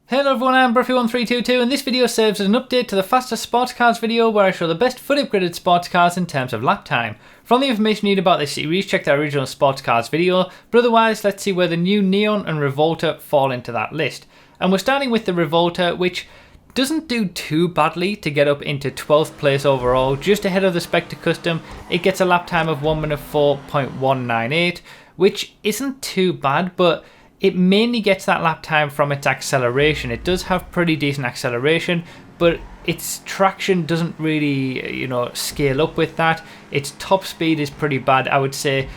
Hello everyone, I'm Bruffy1322 and this video serves as an update to the fastest sports cars video where I show the best fully upgraded sports cars in terms of lap time. For all the information you need about this series, check the original sports cars video, but otherwise let's see where the new Neon and Revolter fall into that list. And we're starting with the Revolter, which doesn't do too badly to get up into 12th place overall, just ahead of the Spectre Custom. It gets a lap time of 1 minute 4.198, which isn't too bad, but it mainly gets that lap time from its acceleration. It does have pretty decent acceleration, but its traction doesn't really, scale up with that. Its top speed is pretty bad. I would say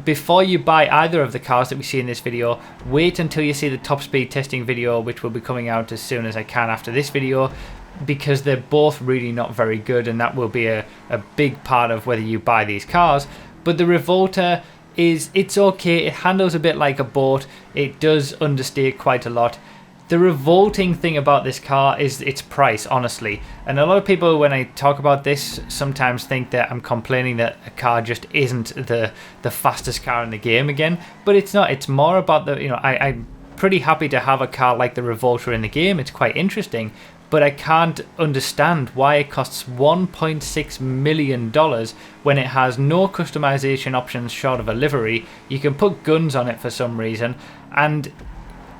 before you buy either of the cars that we see in this video, wait until you see the top speed testing video, which will be coming out as soon as I can after this video, because they're both really not very good, and that will be a big part of whether you buy these cars. But the Revolter it's okay. It handles a bit like a boat. It does understeer quite a lot. The revolting thing about this car is its price, honestly. And a lot of people, when I talk about this, sometimes think that I'm complaining that a car just isn't the fastest car in the game again. But it's not. It's more about the, I'm pretty happy to have a car like the Revolter in the game. It's quite interesting. But I can't understand why it costs $1.6 million when it has no customization options short of a livery. You can put guns on it for some reason, and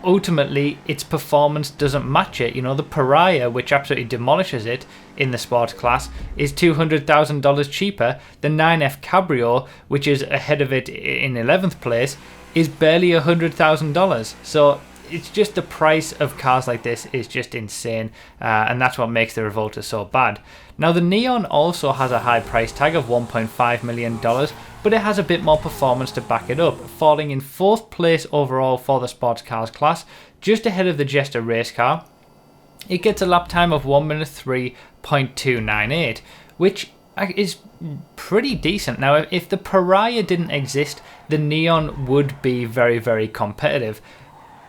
ultimately its performance doesn't match it. The Pariah, which absolutely demolishes it in the sports class, is $200,000 cheaper. The 9F Cabrio, which is ahead of it in 11th place, is barely $100,000. So it's just the price of cars like this is just insane, and that's what makes the Revolter so bad. Now the Neon also has a high price tag of $1.5 million, but it has a bit more performance to back it up, falling in 4th place overall for the sports cars class, just ahead of the Jester race car. It gets a lap time of 1 minute 3.298, which is pretty decent. Now if the Pariah didn't exist, the Neon would be very, very competitive.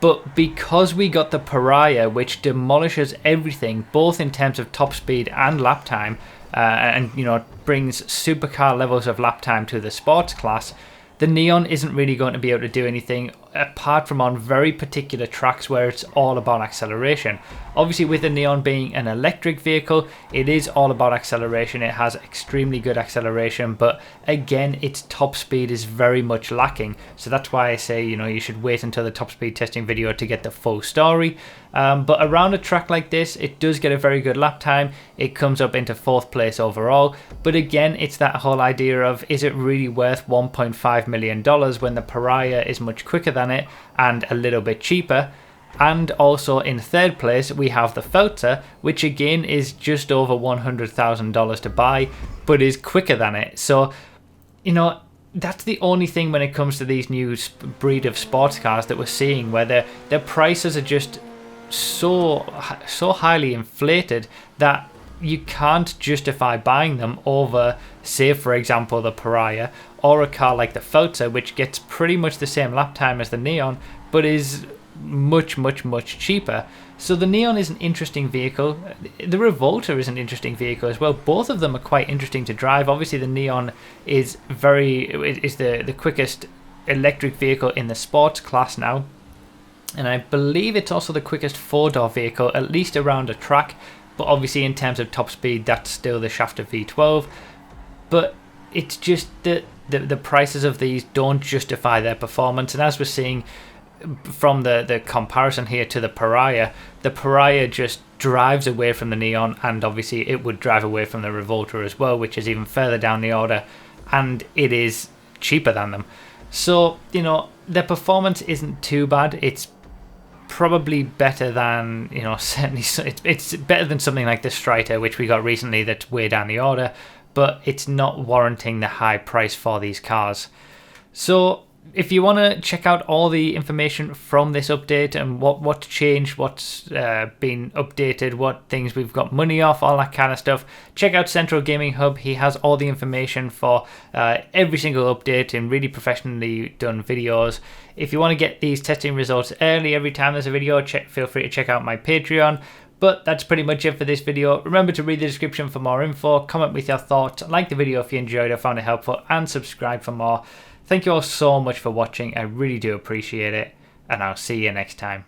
But because we got the Pariah, which demolishes everything, both in terms of top speed and lap time, and brings supercar levels of lap time to the sports class, the Neon isn't really going to be able to do anything apart from on very particular tracks where it's all about acceleration. Obviously, with the Neon being an electric vehicle, it is all about acceleration. It has extremely good acceleration, but again, its top speed is very much lacking. So that's why I say, you should wait until the top speed testing video to get the full story. But around a track like this, it does get a very good lap time. It comes up into 4th place overall. But again, it's that whole idea of, is it really worth $1.5 million when the Pariah is much quicker than it and a little bit cheaper? And also in 3rd place, we have the Revolter, which again is just over $100,000 to buy, but is quicker than it. So, that's the only thing when it comes to these new breed of sports cars that we're seeing, where their prices are just so highly inflated that you can't justify buying them over, say for example, the Pariah or a car like the Revolter, which gets pretty much the same lap time as the Neon but is much cheaper. So the Neon is an interesting vehicle. The Revolter is an interesting vehicle as well. Both of them are quite interesting to drive. Obviously the Neon is the quickest electric vehicle in the sports class now, and I believe it's also the quickest 4-door vehicle, at least around a track. But obviously in terms of top speed, that's still the Shafter V12. But it's just that the prices of these don't justify their performance. And as we're seeing from the comparison here to the Pariah just drives away from the Neon, and obviously it would drive away from the Revolter as well, which is even further down the order, and it is cheaper than them. So, their performance isn't too bad. It's probably better than, certainly it's better than something like the Strider, which we got recently, that's way down the order, but it's not warranting the high price for these cars. So if you want to check out all the information from this update and what's changed, what's been updated, what things we've got money off, all that kind of stuff, check out Central Gaming Hub. He has all the information for every single update in really professionally done videos. If you want to get these testing results early every time there's a video, feel free to check out my Patreon. But that's pretty much it for this video. Remember to read the description for more info, comment with your thoughts, like the video if you enjoyed or found it helpful, and subscribe for more. Thank you all so much for watching. I really do appreciate it, and I'll see you next time.